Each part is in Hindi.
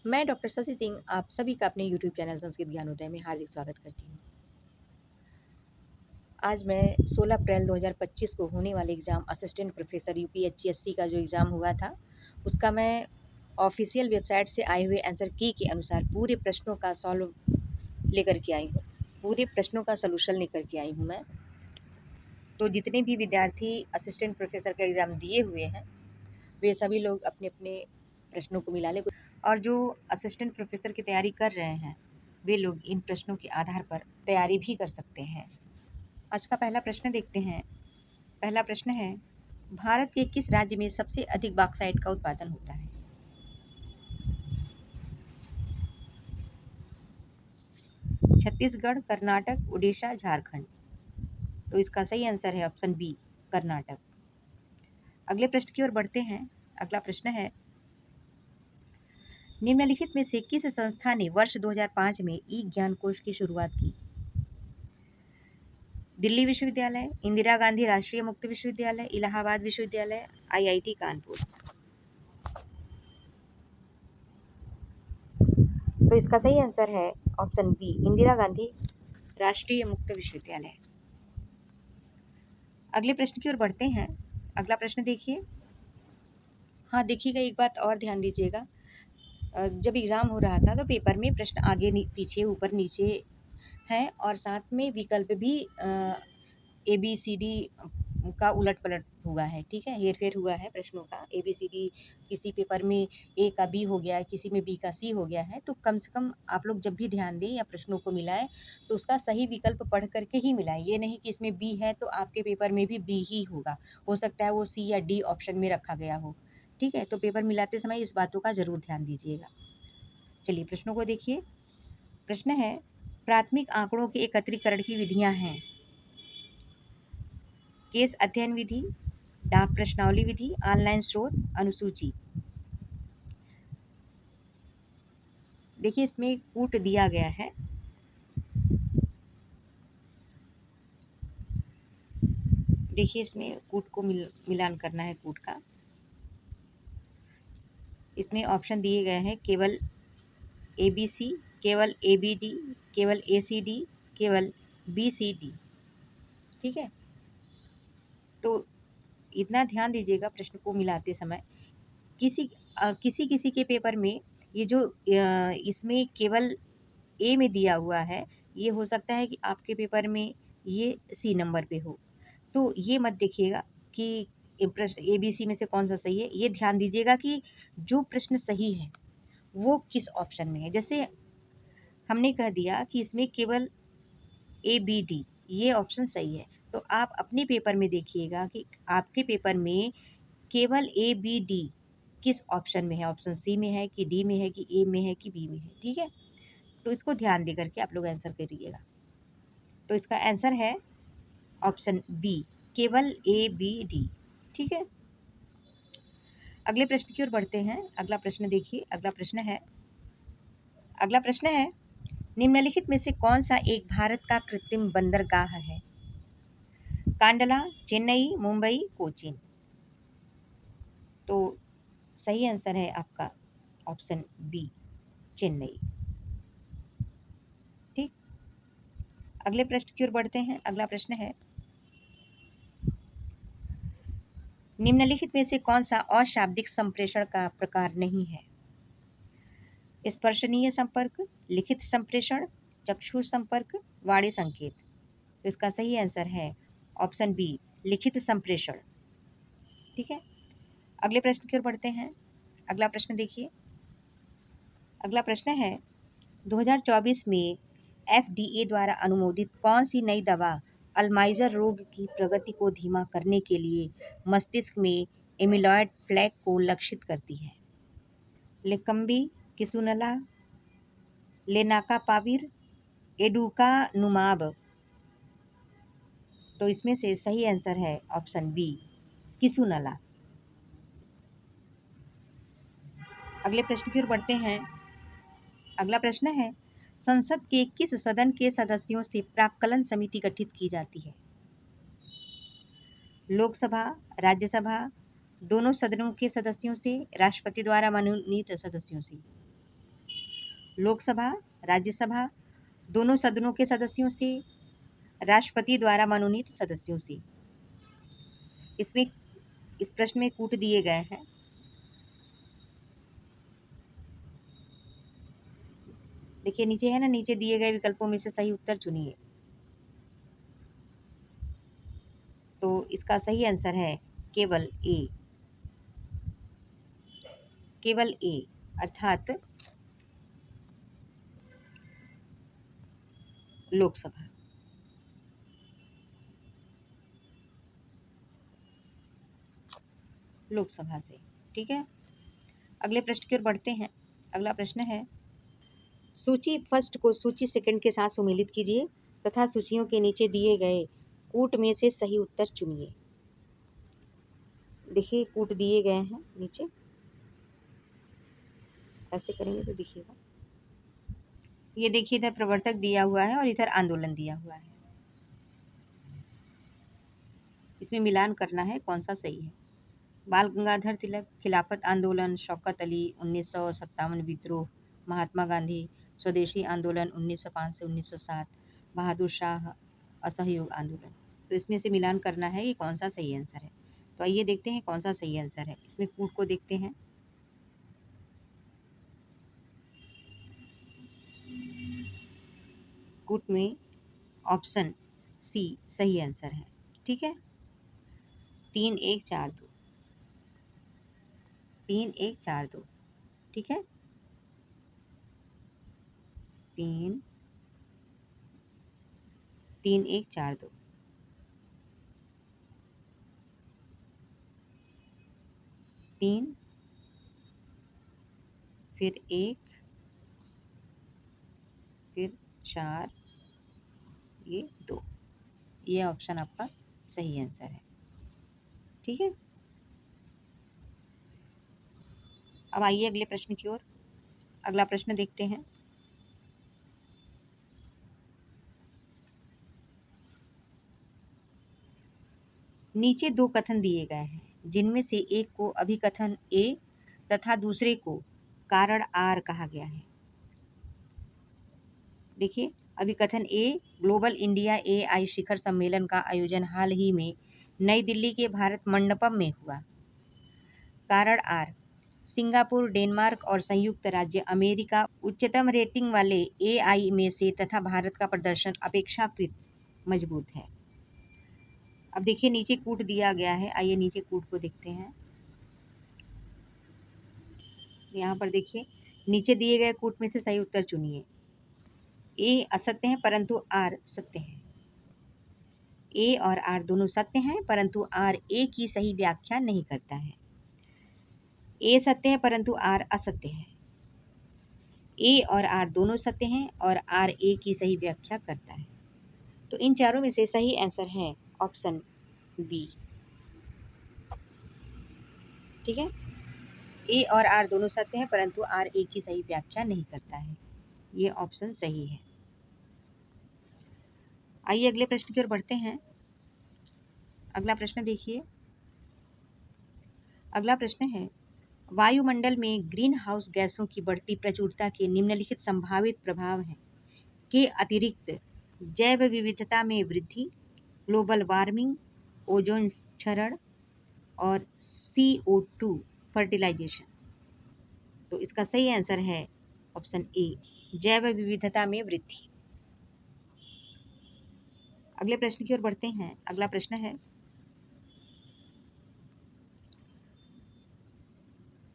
मैं डॉक्टर शशि सिंह आप सभी का अपने यूट्यूब चैनल संस्कृत ज्ञानोदय में हार्दिक स्वागत करती हूँ। आज मैं 16 अप्रैल 2025 को होने वाले एग्ज़ाम असिस्टेंट प्रोफेसर यूपीएचसीएससी का जो एग्ज़ाम हुआ था, उसका मैं ऑफिशियल वेबसाइट से आए हुए आंसर की के अनुसार पूरे प्रश्नों का सॉल्व लेकर के आई हूँ। पूरे प्रश्नों का सॉल्यूशन लेकर के आई हूँ मैं। तो जितने भी विद्यार्थी असिस्टेंट प्रोफेसर का एग्ज़ाम दिए हुए हैं, वे सभी लोग अपने अपने प्रश्नों को मिला लें और जो असिस्टेंट प्रोफेसर की तैयारी कर रहे हैं, वे लोग इन प्रश्नों के आधार पर तैयारी भी कर सकते हैं। आज का पहला प्रश्न देखते हैं। पहला प्रश्न है, भारत के किस राज्य में सबसे अधिक बॉक्साइट का उत्पादन होता है? छत्तीसगढ़, कर्नाटक, उड़ीसा, झारखंड। तो इसका सही आंसर है ऑप्शन बी, कर्नाटक। अगले प्रश्न की ओर बढ़ते हैं। अगला प्रश्न है, निम्नलिखित में से किस संस्था ने वर्ष 2005 में ई ज्ञान कोश की शुरुआत की? दिल्ली विश्वविद्यालय, इंदिरा गांधी राष्ट्रीय मुक्त विश्वविद्यालय, इलाहाबाद विश्वविद्यालय, आईआईटी कानपुर। तो इसका सही आंसर है ऑप्शन बी, इंदिरा गांधी राष्ट्रीय मुक्त विश्वविद्यालय। अगले प्रश्न की ओर बढ़ते हैं। अगला प्रश्न देखिए। हाँ, देखिएगा, एक बात और ध्यान दीजिएगा। जब एग्ज़ाम हो रहा था तो पेपर में प्रश्न आगे पीछे ऊपर नीचे हैं और साथ में विकल्प भी ए बी सी डी का उलट पलट हुआ है। ठीक है, हेर फेर हुआ है प्रश्नों का। ए बी सी डी किसी पेपर में ए का बी हो गया है, किसी में बी का सी हो गया है। तो कम से कम आप लोग जब भी ध्यान दें या प्रश्नों को मिलाएं तो उसका सही विकल्प पढ़ करके ही मिलाएं। ये नहीं कि इसमें बी है तो आपके पेपर में भी बी ही होगा, हो सकता है वो सी या डी ऑप्शन में रखा गया हो। ठीक है, तो पेपर मिलाते समय इस बातों का ज़रूर ध्यान दीजिएगा। चलिए प्रश्नों को देखिए। प्रश्न है, प्राथमिक आंकड़ों के एकत्रीकरण की विधियां हैं? केस अध्ययन विधि, डाक प्रश्नावली विधि, ऑनलाइन स्रोत, अनुसूची। देखिए इसमें कूट दिया गया है। देखिए इसमें कूट को मिलान करना है, कूट का। इसमें ऑप्शन दिए गए हैं केवल ABC, केवल ABD, केवल ACD, केवल BCD। ठीक है, तो इतना ध्यान दीजिएगा प्रश्न को मिलाते समय। किसी किसी के पेपर में ये जो इसमें केवल ए में दिया हुआ है, ये हो सकता है कि आपके पेपर में ये सी नंबर पे हो। तो ये मत देखिएगा कि प्रश्न ABC में से कौन सा सही है। ये ध्यान दीजिएगा कि जो प्रश्न सही है वो किस ऑप्शन में है। जैसे हमने कह दिया कि इसमें केवल ABD ये ऑप्शन सही है, तो आप अपने पेपर में देखिएगा कि आपके पेपर में केवल ABD किस ऑप्शन में है। ऑप्शन सी में है कि डी में है कि ए में है कि बी में है। ठीक है, तो इसको ध्यान दे करके आप लोग आंसर करिएगा। तो इसका आंसर है ऑप्शन बी, केवल ABD। ठीक है, अगले प्रश्न की ओर बढ़ते हैं। अगला प्रश्न देखिए। अगला प्रश्न है, निम्नलिखित में से कौन सा एक भारत का कृत्रिम बंदरगाह है? कांडला, चेन्नई, मुंबई, कोचीन। तो सही आंसर है आपका ऑप्शन बी, चेन्नई। ठीक, अगले प्रश्न की ओर बढ़ते हैं। अगला प्रश्न है, निम्नलिखित में से कौन सा अशाब्दिक संप्रेषण का प्रकार नहीं है? स्पर्शनीय संपर्क, लिखित संप्रेषण, चक्षु संपर्क, वाणी संकेत। तो इसका सही आंसर है ऑप्शन बी, लिखित संप्रेषण। ठीक है, अगले प्रश्न की ओर बढ़ते हैं। अगला प्रश्न देखिए। अगला प्रश्न है, 2024 में FDA द्वारा अनुमोदित कौन सी नई दवा अल्जाइमर रोग की प्रगति को धीमा करने के लिए मस्तिष्क में एमिलॉइड प्लेक को लक्षित करती है? लेकम्बी, किसुनला, लेनाकापाविर, एडुकानुमाब। तो इसमें से सही आंसर है ऑप्शन बी, किसुनला। अगले प्रश्न की ओर बढ़ते हैं। अगला प्रश्न है, संसद के किस सदन के सदस्यों से प्राक्कलन समिति गठित की जाती है? लोकसभा, राज्यसभा, दोनों सदनों के सदस्यों से, राष्ट्रपति द्वारा मनोनीत सदस्यों से। लोकसभा, राज्यसभा, दोनों सदनों के सदस्यों से, राष्ट्रपति द्वारा मनोनीत सदस्यों से। इसमें इस प्रश्न में कूट दिए गए हैं। देखिए नीचे है ना, नीचे दिए गए विकल्पों में से सही उत्तर चुनिए। तो इसका सही आंसर है केवल ए, केवल ए, अर्थात लोकसभा। लोकसभा से। ठीक है, अगले प्रश्न की ओर बढ़ते हैं। अगला प्रश्न है, सूची फर्स्ट को सूची सेकंड के साथ सुमेलित कीजिए तथा सूचियों के नीचे दिए गए कूट में से सही उत्तर चुनिए। देखिए कूट दिए गए हैं नीचे, ऐसे करेंगे तो दिखेगा। ये देखिए इधर प्रवर्तक दिया हुआ है और इधर आंदोलन दिया हुआ है। इसमें मिलान करना है कौन सा सही है। बाल गंगाधर तिलक, खिलाफत आंदोलन, शौकत अली, 1957 विद्रोह, महात्मा गांधी, स्वदेशी आंदोलन 1905 से 1907, बहादुर शाह, असहयोग आंदोलन। तो इसमें से मिलान करना है ये कौन सा सही आंसर है। तो आइए देखते हैं कौन सा सही आंसर है। इसमें कूट को देखते हैं। कूट में ऑप्शन सी सही आंसर है। ठीक है, 3142, 3142। ठीक है, 3142, तीन, फिर एक, फिर 4, ये 2। ये ऑप्शन आपका सही आंसर है। ठीक है, अब आइए अगले प्रश्न की ओर। अगला प्रश्न देखते हैं। नीचे दो कथन दिए गए हैं, जिनमें से एक को अभिकथन ए तथा दूसरे को कारण आर कहा गया है। देखिए अभिकथन ए, ग्लोबल इंडिया AI शिखर सम्मेलन का आयोजन हाल ही में नई दिल्ली के भारत मंडपम में हुआ। कारण आर, सिंगापुर, डेनमार्क और संयुक्त राज्य अमेरिका उच्चतम रेटिंग वाले AI में से तथा भारत का प्रदर्शन अपेक्षाकृत मजबूत है। अब देखिए नीचे कूट दिया गया है, आइए नीचे कूट को देखते हैं। यहाँ पर देखिए नीचे दिए गए कूट में से सही उत्तर चुनिए। ए असत्य है परंतु आर सत्य है। ए और आर दोनों सत्य हैं परंतु आर ए की सही व्याख्या नहीं करता है। ए सत्य है परंतु आर असत्य है। ए और आर दोनों सत्य हैं और आर ए की सही व्याख्या करता है। तो इन चारों में से सही आंसर है ऑप्शन बी। ठीक है, ए और आर दोनों सत्य हैं परंतु आर ए की सही व्याख्या नहीं करता है। ये ऑप्शन सही है। आइए अगले प्रश्न की ओर बढ़ते हैं। अगला प्रश्न देखिए। अगला प्रश्न है, वायुमंडल में ग्रीन हाउस गैसों की बढ़ती प्रचुरता के निम्नलिखित संभावित प्रभाव हैं के अतिरिक्त जैव विविधता में वृद्धि, ग्लोबल वार्मिंग, ओजोन क्षरण और CO2 फर्टिलाइजेशन। तो इसका सही आंसर है ऑप्शन ए, जैव विविधता में वृद्धि। अगले प्रश्न की ओर बढ़ते हैं। अगला प्रश्न है,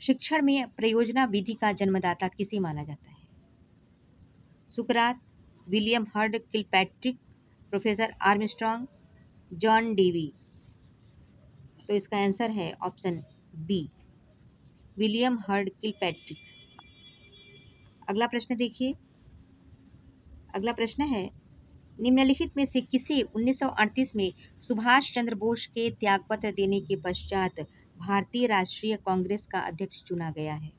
शिक्षण में प्रयोजना विधि का जन्मदाता किसे माना जाता है। सुकरात, William Heard Kilpatrick, professor Armstrong, John Dewey. तो इसका आंसर है option B, William Heard Kilpatrick. अगला प्रश्न देखिए। अगला प्रश्न है, निम्नलिखित में से किसे 1938 में सुभाष चंद्र बोस के त्यागपत्र देने के पश्चात भारतीय राष्ट्रीय कांग्रेस का अध्यक्ष चुना गया है।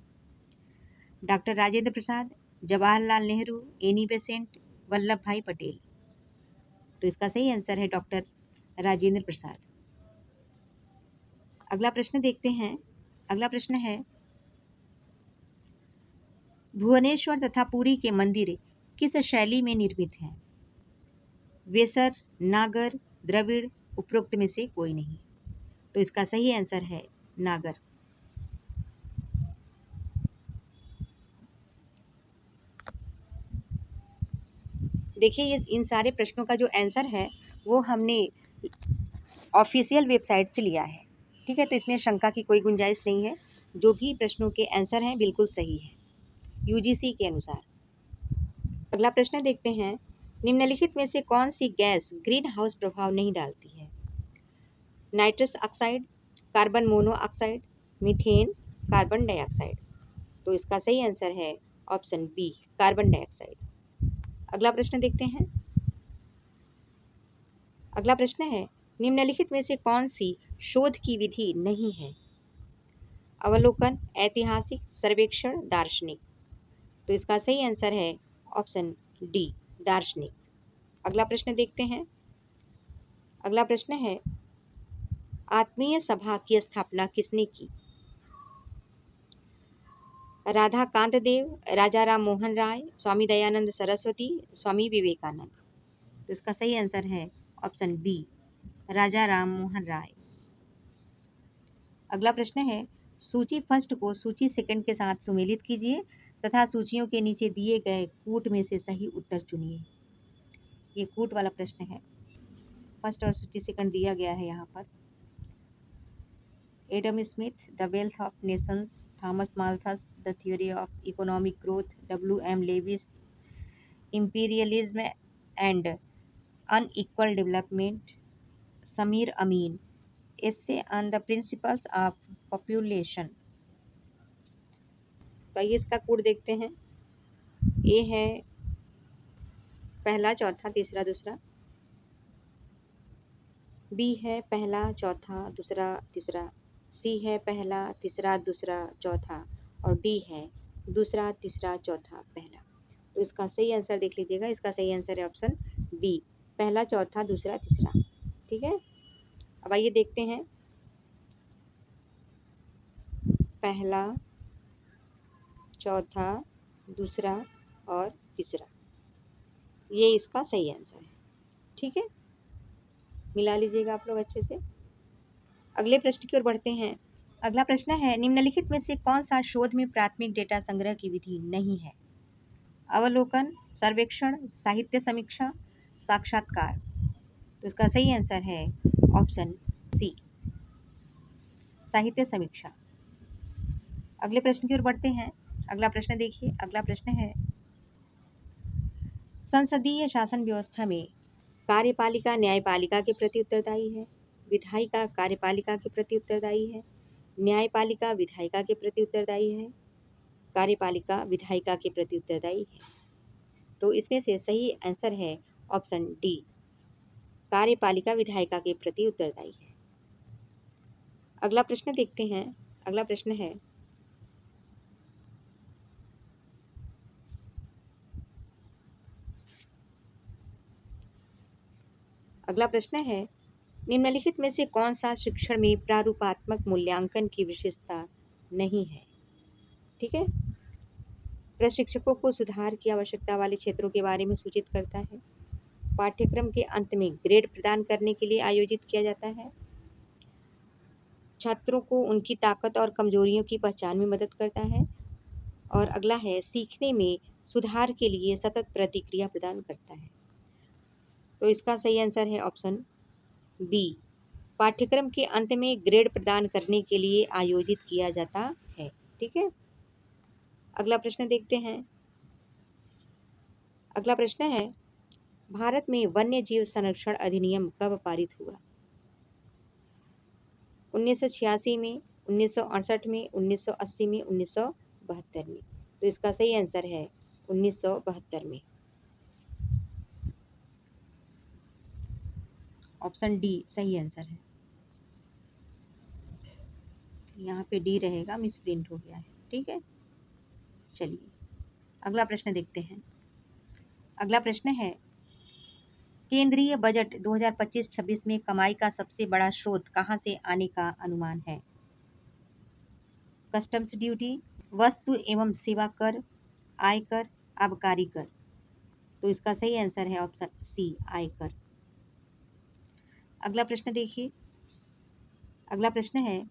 Doctor Rajendra Prasad, Jawaharlal Nehru, Annie Besant, Vallabh भाई पटेल। तो इसका सही आंसर है डॉक्टर राजेंद्र प्रसाद। अगला प्रश्न देखते हैं। अगला प्रश्न है, भुवनेश्वर तथा पुरी के मंदिर किस शैली में निर्मित हैं? वेसर, नागर, द्रविड़, उपरोक्त में से कोई नहीं। तो इसका सही आंसर है नागर। देखिए ये इन सारे प्रश्नों का जो आंसर है वो हमने ऑफिशियल वेबसाइट से लिया है, ठीक है। तो इसमें शंका की कोई गुंजाइश नहीं है, जो भी प्रश्नों के आंसर हैं बिल्कुल सही है यूजीसी के अनुसार। अगला प्रश्न देखते हैं, निम्नलिखित में से कौन सी गैस ग्रीन हाउस प्रभाव नहीं डालती है? Nitrous oxide, carbon monoxide, methane, carbon dioxide. तो इसका सही आंसर है ऑप्शन बी, कार्बन डाइऑक्साइड। अगला प्रश्न देखते हैं। अगला प्रश्न है, निम्नलिखित में से कौन सी शोध की विधि नहीं है? अवलोकन, ऐतिहासिक, सर्वेक्षण, दार्शनिक। तो इसका सही आंसर है ऑप्शन डी, दार्शनिक। अगला प्रश्न देखते हैं। अगला प्रश्न है, आत्मीय सभा की स्थापना किसने की? राधा कांत देव, राजा राम मोहन राय, स्वामी दयानंद सरस्वती, स्वामी विवेकानंद। तो इसका सही आंसर है ऑप्शन बी, राजा राम मोहन राय। अगला प्रश्न है, सूची फर्स्ट को सूची सेकंड के साथ सुमेलित कीजिए तथा सूचियों के नीचे दिए गए कूट में से सही उत्तर चुनिए। ये कूट वाला प्रश्न है। फर्स्ट और सूची सेकंड दिया गया है यहाँ पर। Adam Smith, the wealth of nations, Thomas Malthus, the theory of economic growth, W.M. Lewis, imperialism and unequal development, Samir Amin, essay on the principles of population. तो आइए इसका कोड देखते हैं। ए है पहला, चौथा, तीसरा, दूसरा। बी है पहला, चौथा, दूसरा, तीसरा। सी है पहला, तीसरा, दूसरा, चौथा। और डी है दूसरा, तीसरा, चौथा, पहला। तो इसका सही आंसर देख लीजिएगा। इसका सही आंसर है ऑप्शन बी, पहला, चौथा, दूसरा, तीसरा। ठीक है, अब आइए देखते हैं। पहला, चौथा, दूसरा और तीसरा, ये इसका सही आंसर है। ठीक है, मिला लीजिएगा आप लोग अच्छे से। अगले प्रश्न की ओर बढ़ते हैं। अगला प्रश्न है, निम्नलिखित में से कौन सा शोध में प्राथमिक डेटा संग्रह की विधि नहीं है? अवलोकन, सर्वेक्षण, साहित्य समीक्षा, साक्षात्कार। तो इसका सही आंसर है ऑप्शन सी, साहित्य समीक्षा। अगले प्रश्न की ओर बढ़ते हैं। अगला प्रश्न देखिए। अगला प्रश्न है, संसदीय शासन व्यवस्था में कार्यपालिका न्यायपालिका के प्रति उत्तरदायी है, विधायिका कार्यपालिका के प्रति उत्तरदायी है, न्यायपालिका विधायिका के प्रति उत्तरदायी है, कार्यपालिका विधायिका के प्रति उत्तरदायी है। तो इसमें से सही आंसर है ऑप्शन डी, कार्यपालिका विधायिका के प्रति उत्तरदायी है। अगला प्रश्न देखते हैं। अगला प्रश्न है, अगला प्रश्न है, निम्नलिखित में से कौन सा शिक्षण में प्रारूपात्मक मूल्यांकन की विशेषता नहीं है? ठीक है, प्रशिक्षकों को सुधार की आवश्यकता वाले क्षेत्रों के बारे में सूचित करता है, पाठ्यक्रम के अंत में ग्रेड प्रदान करने के लिए आयोजित किया जाता है, छात्रों को उनकी ताकत और कमजोरियों की पहचान में मदद करता है, और अगला है सीखने में सुधार के लिए सतत प्रतिक्रिया प्रदान करता है। तो इसका सही आंसर है ऑप्शन बी, पाठ्यक्रम के अंत में ग्रेड प्रदान करने के लिए आयोजित किया जाता है। ठीक है, अगला प्रश्न देखते हैं। अगला प्रश्न है, भारत में वन्य जीव संरक्षण अधिनियम कब पारित हुआ? 1986 में, 1968 में, 1980 में, 1972 में। तो इसका सही आंसर है 1972 में, ऑप्शन डी सही आंसर है। यहाँ पे डी रहेगा, मिस प्रिंट हो गया है। ठीक है, चलिए अगला प्रश्न देखते हैं। अगला प्रश्न है, केंद्रीय बजट 2025-26 में कमाई का सबसे बड़ा स्रोत कहां से आने का अनुमान है? कस्टम्स ड्यूटी, वस्तु एवं सेवा कर, आयकर, आबकारी कर। तो इसका सही आंसर है ऑप्शन सी, आयकर। अगला प्रश्न देखिए। अगला प्रश्न है,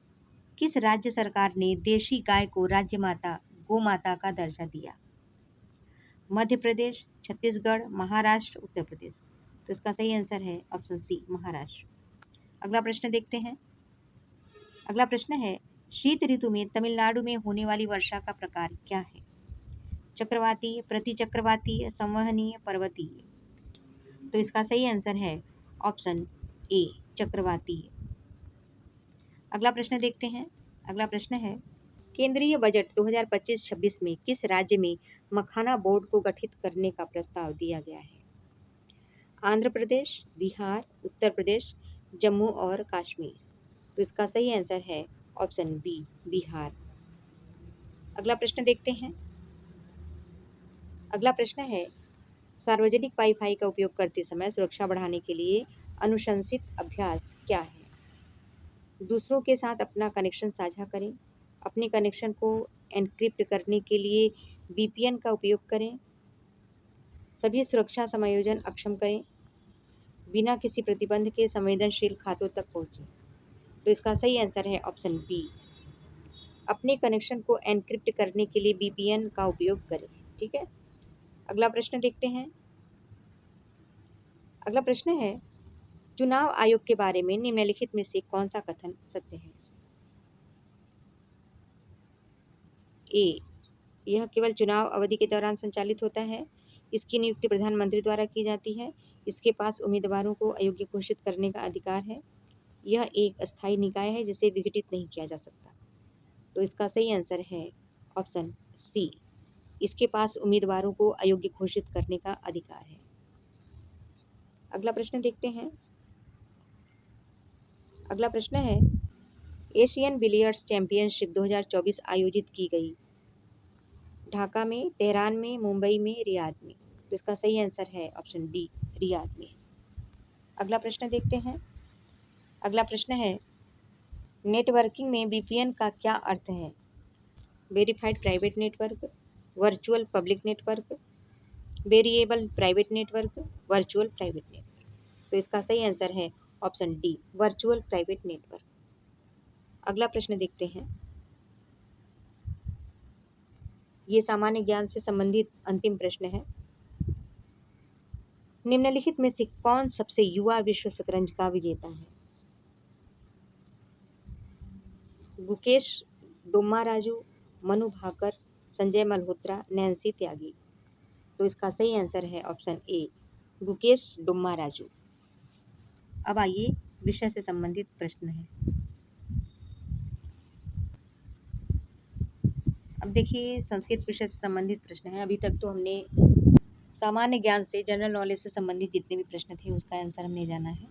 किस राज्य सरकार ने देशी गाय को राज्य माता गौ माता का दर्जा दिया? मध्य प्रदेश, छत्तीसगढ़, महाराष्ट्र, उत्तर प्रदेश। तो इसका सही आंसर है ऑप्शन सी, महाराष्ट्र। अगला प्रश्न देखते हैं। अगला प्रश्न है, शीत ऋतु में तमिलनाडु में होने वाली वर्षा का प्रकार क्या है? चक्रवातीय, प्रति चक्रवातीय, संवहनीय, पर्वतीय। तो इसका सही आंसर है ऑप्शन ए, चक्रवातीय। अगला प्रश्न देखते हैं। अगला प्रश्न है, केंद्रीय बजट 2025-26 में किस राज्य में मखाना बोर्ड को गठित करने का प्रस्ताव दिया गया है? आंध्र प्रदेश, बिहार, उत्तर प्रदेश, जम्मू और कश्मीर। तो इसका सही आंसर है ऑप्शन बी, बिहार। अगला प्रश्न देखते हैं। अगला प्रश्न है, सार्वजनिक वाईफाई का उपयोग करते समय सुरक्षा बढ़ाने के लिए अनुशंसित अभ्यास क्या है? दूसरों के साथ अपना कनेक्शन साझा करें, अपने कनेक्शन को एन्क्रिप्ट करने के लिए VPN का उपयोग करें, सभी सुरक्षा समायोजन अक्षम करें, बिना किसी प्रतिबंध के संवेदनशील खातों तक पहुंचे। तो इसका सही आंसर है ऑप्शन बी, अपने कनेक्शन को एन्क्रिप्ट करने के लिए VPN का उपयोग करें। ठीक है। अगला प्रश्न देखते हैं। अगला प्रश्न है, चुनाव आयोग के बारे में निम्नलिखित में से कौन सा कथन सत्य है? ए, यह केवल चुनाव अवधि के दौरान संचालित होता है। इसकी नियुक्ति प्रधानमंत्री द्वारा की जाती है। इसके पास उम्मीदवारों को अयोग्य घोषित करने का अधिकार है। यह एक अस्थायी निकाय है जिसे विघटित नहीं किया जा सकता। तो इसका सही आंसर है ऑप्शन सी, इसके पास उम्मीदवारों को अयोग्य घोषित करने का अधिकार है। अगला प्रश्न देखते हैं। अगला प्रश्न है, एशियन बिलियर्ड्स चैंपियनशिप 2024 आयोजित की गई ढाका में, तेहरान में, मुंबई में, रियाद में। तो इसका सही आंसर है ऑप्शन डी, रियाद में। अगला प्रश्न देखते हैं। अगला प्रश्न है, नेटवर्किंग में VPN का क्या अर्थ है? Verified private network, virtual public network, variable private network, virtual private network. तो इसका सही आंसर है option D, virtual private network. अगला प्रश्न देखते हैं। ये सामान्य ज्ञान से संबंधित अंतिम प्रश्न है। निम्नलिखित में से कौन सबसे युवा विश्व शतरंज का विजेता है? गुकेश डोम्माराजू, मनु भाकर, संजय मल्होत्रा, नैन्सी त्यागी। तो इसका सही आंसर है ऑप्शन ए, गुकेश डोम्माराजू। अब आइए विषय से संबंधित प्रश्न है। अब देखिए, संस्कृत विषय से संबंधित प्रश्न है। अभी तक तो हमने सामान्य ज्ञान से, जनरल नॉलेज से संबंधित जितने भी प्रश्न थे उसका आंसर हमने जाना है।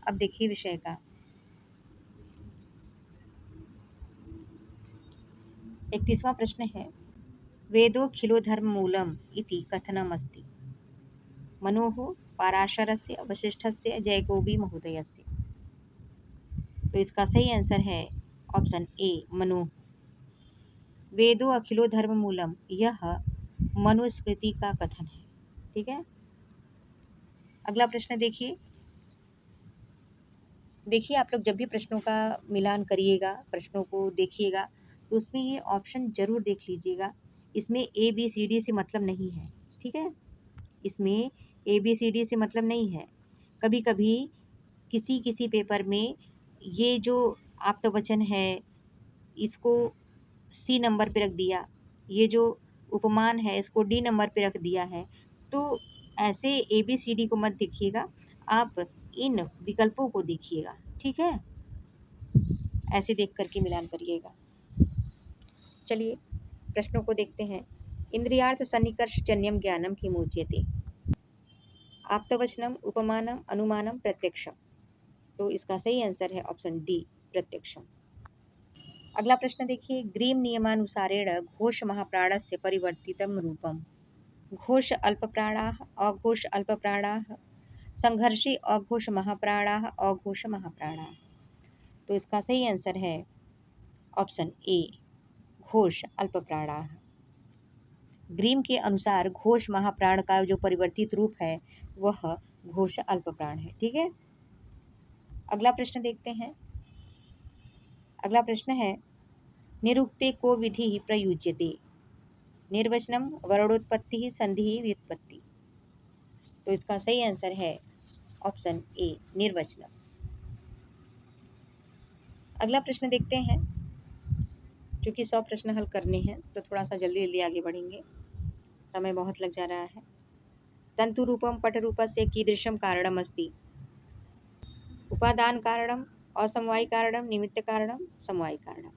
अब देखिए विषय का 31वां प्रश्न है, वेदो खिलो धर्म मूलम इति कथनमस्ति मनोः पाराशरस्य वशिष्ठस्य जयगोबी महोदयस्य। तो इसका सही आंसर है ऑप्शन ए, मनु। वेदो अखिलो धर्म मूलम, यह मनुस्मृति का कथन है। ठीक है। अगला प्रश्न देखिए। देखिए, आप लोग जब भी प्रश्नों का मिलान करिएगा, प्रश्नों को देखिएगा, तो उसमें ये ऑप्शन जरूर देख लीजिएगा। इसमें ABCD से मतलब नहीं है। ठीक है, इसमें ABCD से मतलब नहीं है। कभी कभी किसी किसी पेपर में ये जो आप्तवचन है इसको C नंबर पे रख दिया, ये जो उपमान है इसको D नंबर पे रख दिया है। तो ऐसे ABCD को मत देखिएगा, आप इन विकल्पों को देखिएगा। ठीक है, ऐसे देख करके मिलान करिएगा। चलिए प्रश्नों को देखते हैं। इंद्रियार्थ सन्निकर्ष जन्यम ज्ञानम किमुच्यते? आप्तवचनम, उपमानम, अनुमानम, प्रत्यक्षम। तो इसका सही आंसर है ऑप्शन डी, प्रत्यक्षम। अगला प्रश्न देखिए, ग्रीम नियमानुसारेण घोष महाप्राणस्य परिवर्तितम रूपम। घोष अल्पप्राणाः, अघोष अल्पप्राणाः, संघर्षी अघोष महाप्राणाः, अघोष महाप्राणाः। तो इसका सही आंसर है ऑप्शन ए, घोष अल्पप्राणाः। ग्रीम के अनुसार घोष महाप्राण का जो परिवर्तित रूप है वह घोष अल्प प्राण है। ठीक है, अगला प्रश्न देखते हैं। अगला प्रश्न है निरुक्ते को विधि प्रयुज्यते, निर्वचनम, वर्णोत्पत्ति, संधि, व्युत्पत्ति। तो इसका सही आंसर है ऑप्शन ए, निर्वचनम। अगला प्रश्न देखते हैं। क्योंकि 100 प्रश्न हल करने हैं तो थोड़ा सा जल्दी जल्दी आगे बढ़ेंगे, समय बहुत लग जा रहा है। तंतु रूपम पट रूपस्य कीदृशम कारणम अस्ति, उपादान कारणम, असमवायी कारणम, निमित्त कारणम, समवायी कारणम।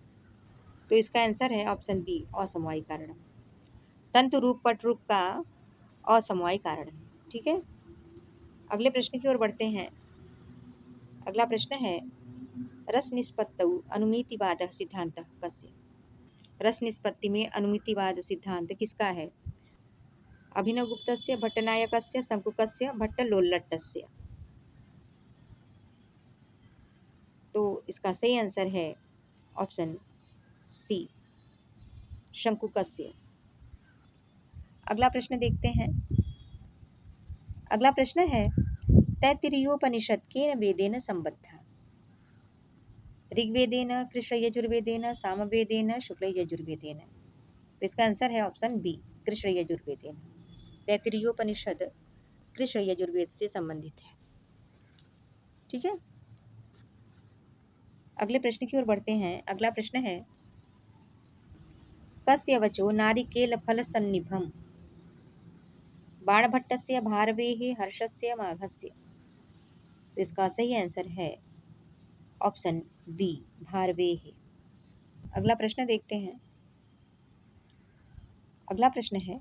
तो इसका आंसर है ऑप्शन बी, असमवायी कारणम। तंतु रूप पट रूप का असमवायी कारण है। ठीक है, अगले प्रश्न की ओर बढ़ते हैं। अगला प्रश्न है रस निष्पत्तौ अनुमितिवाद सिद्धांत कस्य। रस निष्पत्ति में अनुमितिवाद सिद्धांत किसका है? अभिनवगुप्तस्य, भट्टनायकस्य, शंकुकस्य, भट्टलोल्लटस्य। तो इसका सही आंसर है ऑप्शन सी, शंकुकस्य। अगला प्रश्न देखते हैं। अगला प्रश्न है तैत्तिरीयोपनिषद केन वेदेन संबद्धा, ऋग्वेदेन, कृष्ण यजुर्वेदेन, सामवेदेन, शुक्ल यजुर्वेदेन। तो इसका आंसर है ऑप्शन बी, कृष्ण यजुर्वेदेन। तैत्तिरीयोपनिषद कृष्ण यजुर्वेद से संबंधित है। ठीक है, अगले प्रश्न की ओर बढ़ते हैं। अगला प्रश्न है कस्य वचो नारिकेल फल सन्निभम, बाणभट्टस्य, भारवेः, हर्षस्य, माघस्य। तो इसका सही आंसर है ऑप्शन बी, भारवेः। अगला प्रश्न देखते हैं। अगला प्रश्न है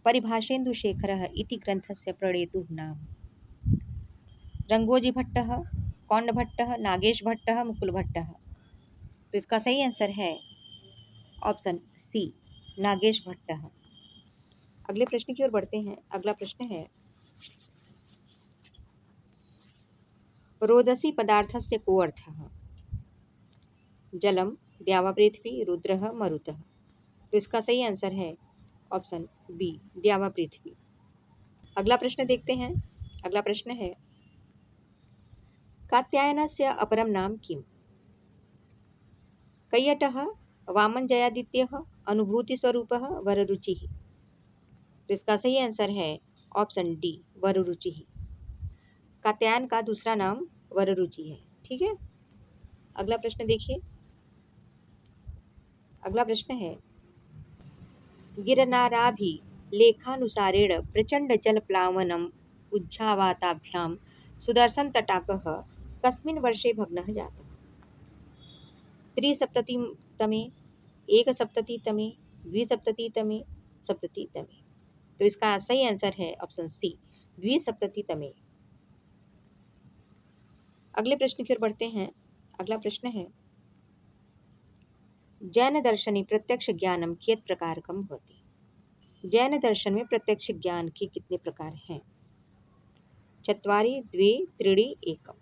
परिभाषेन्दुशेखरः इति ग्रंथस्य प्रणेतुः नाम, रंगोजी भट्टः, कौंड भट्टः, नागेश भट्टः, मुकुल भट्टः। तो इसका सही आंसर है ऑप्शन सी, नागेश भट्टः। अगले प्रश्न की ओर बढ़ते हैं। अगला प्रश्न है रोदसी पदार्थस्य को अर्थः, जलम, द्यावा पृथ्वी, रुद्रः, मरुतः। तो इसका सही आंसर है ऑप्शन बी, द्यावा पृथ्वी। अगला प्रश्न देखते हैं। अगला प्रश्न है कात्यायनस्य अपरम नाम किम, कैयटः, वामन जयादित्यः, अनुभूति स्वरूपः, वररुचिः। तो इसका सही आंसर है ऑप्शन डी, वररुचिः। कात्यायन का दूसरा नाम वररुचि है। ठीक है, अगला प्रश्न देखिए। अगला प्रश्न है गिरनाराभि लेखानुसारेण प्रचंड जल प्लावनम उज्झावाताभ्याम सुदर्शन तटाकः कस्मिन् वर्षे भग्नः जातः, 370तमे, 170तमे, 270तमे, 70तमे। तो इसका सही आंसर है ऑप्शन सी, 270तमे। अगले प्रश्न की ओर बढ़ते हैं। अगला प्रश्न है जैन दर्शने प्रत्यक्ष ज्ञानम कियत् प्रकारकम भवति। जैन दर्शन में प्रत्यक्ष ज्ञान के कितने प्रकार हैं? 4, 2, 3, 1।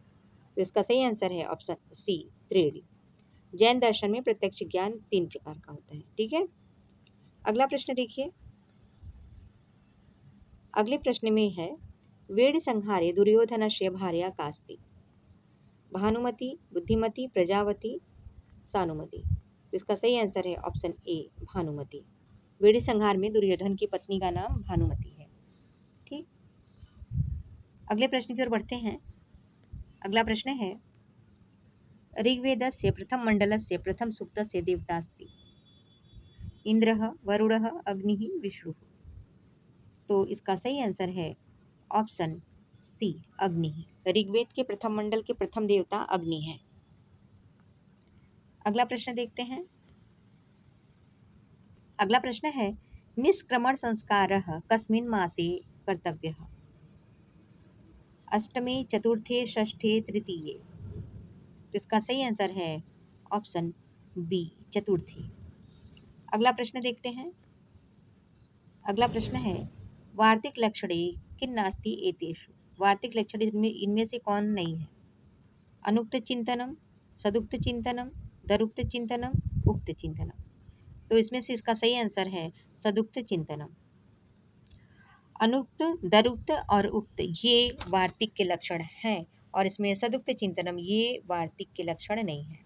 तो इसका सही आंसर है ऑप्शन सी, 3। जैन दर्शन में प्रत्यक्ष ज्ञान 3 प्रकार का होता है। ठीक है, अगला प्रश्न देखिए। अगले प्रश्न में है वेद संहारे दुर्योधनस्य भार्या कास्ति, भानुमति, बुद्धिमती, प्रजावती, सानुमति। तो इसका सही आंसर है ऑप्शन ए, भानुमति। वेद संहार में दुर्योधन की पत्नी का नाम भानुमति है। ठीक, अगले प्रश्न की ओर बढ़ते हैं। अगला प्रश्न है ऋग्वेदस्य प्रथम मंडलस्य प्रथम सूक्तस्य देवतास्ति, इंद्रः, वरुणः, अग्निः, विष्णुः। तो इसका सही आंसर है ऑप्शन सी, अग्नि। ऋग्वेद के प्रथम मंडल के प्रथम देवता अग्नि है। अगला प्रश्न देखते हैं। अगला प्रश्न है निष्क्रमण संस्कारः कस्मिन् मासे कर्तव्यः, अष्टमे, चतुर्थे, षष्ठे, तृतीये। तो इसका सही आंसर है ऑप्शन बी, चतुर्थी। अगला प्रश्न देखते हैं। अगला प्रश्न है वार्तिक लक्षणे किन नास्ति एतेषु। वार्तिक लक्षण इनमें से कौन नहीं है? अनुक्त चिंतनम, सदुक्त चिंतनम, दरुक्त चिंतनम, उक्त चिंतनम। तो इसमें से इसका सही आंसर है सदुक्त चिंतनम। अनुक्त, दरुक्त और उक्त ये वार्तिक के लक्षण हैं और इसमें सदुक्त चिंतनम ये वार्तिक के लक्षण नहीं है।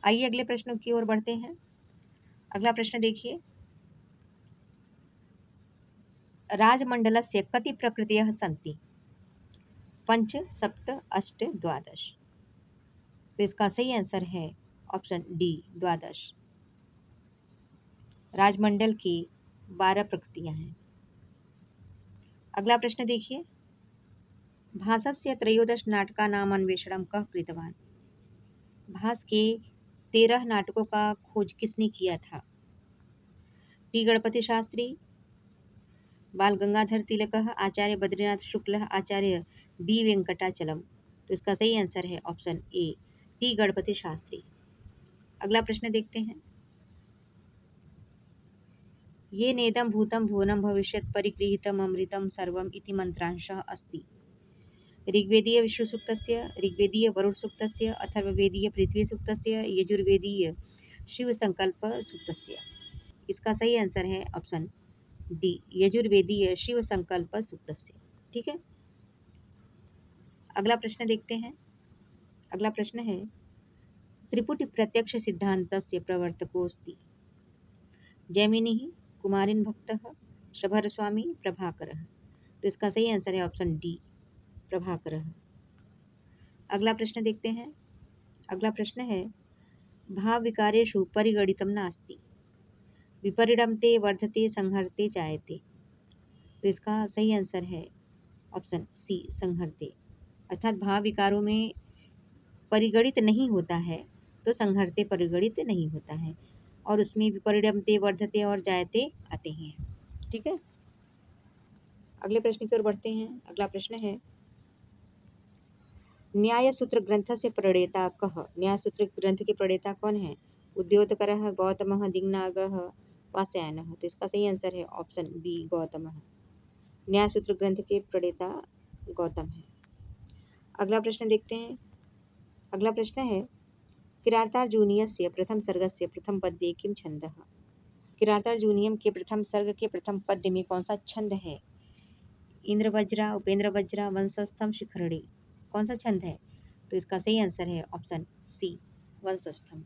आइए अगले प्रश्नों की ओर बढ़ते हैं। अगला प्रश्न देखिए, राजमंडलस्य कति प्रकृतयः सन्ति? 5, 7, 8, 12। तो इसका सही आंसर है ऑप्शन डी 12। राजमंडल की 12 प्रकृतियां हैं। अगला प्रश्न देखिए, भासस्य त्रयोदश नाटकानाम् अन्वेषणं कः कृतवान्? भास के 13 नाटकों का खोज किसने किया था? टी गणपति शास्त्री, बाल गंगाधर तिलकः, आचार्य बद्रीनाथ शुक्ल, आचार्य बी वेंकटाचलम। तो इसका सही आंसर है option A T Ganpati Shastri. अगला प्रश्न देखते हैं, ये नेदं भूतं भुवनं भविष्यत् परिगृहीतम् अमृतं सर्वम् इति मंत्रांशः अस्ति। ऋग्वेदीय विष्णु सूक्तस्य, ऋग्वेदीय वरुण सूक्तस्य, अथर्ववेदीय पृथ्वी सूक्तस्य, यजुर्वेदीय शिव संकल्प सूक्तस्य। इसका सही आंसर है ऑप्शन डी यजुर्वेदीय शिव संकल्प सूक्तस्य। ठीक है, अगला प्रश्न देखते हैं। अगला प्रश्न है, त्रिपुटी प्रत्यक्ष सिद्धान्तस्य प्रवर्तकोऽस्ति। जैमिनिः, कुमारिन् भक्तः, शबरस्वामी, प्रभाकरः। तो इसका सही आंसर है ऑप्शन डी प्रभाकरः। अगला प्रश्न देखते हैं। अगला प्रश्न है, भाव विकारेषु परिगणितं नास्ति। विपरिणमते, वर्धते, संहरते, जायते। तो इसका सही आंसर है ऑप्शन सी संहरते। अर्थात भाव विकारों में परिगणित नहीं होता है तो संहरते परिगणित नहीं होता है, और उसमें विपरिणमते, वर्धते और जायते आते हैं। ठीक है, अगले प्रश्न की ओर बढ़ते हैं। अगला प्रश्न है, न्याय सूत्र ग्रंथ से प्रणेता कह? न्याय सूत्र ग्रंथ के प्रणेता कौन है? उद्योतकरः, गौतमः, दिङ्नागः, वात्स्यायनः। तो इसका सही आंसर है ऑप्शन बी गौतमः। न्याय सूत्र ग्रंथ के प्रणेता गौतम है। अगला प्रश्न देखते हैं। अगला प्रश्न है, किरातार्जुनीयस्य प्रथम सर्गस्य प्रथम पद्ये किम छंदः? किरातार्जुनीयम के प्रथम सर्ग के प्रथम पद्य में कौन सा छंद है? इंद्र वज्रा, उपेंद्र वज्रा, वंशस्थम, शिखरणी। कौन सा छंद है? तो इसका सही आंसर है ऑप्शन सी वंशस्थम।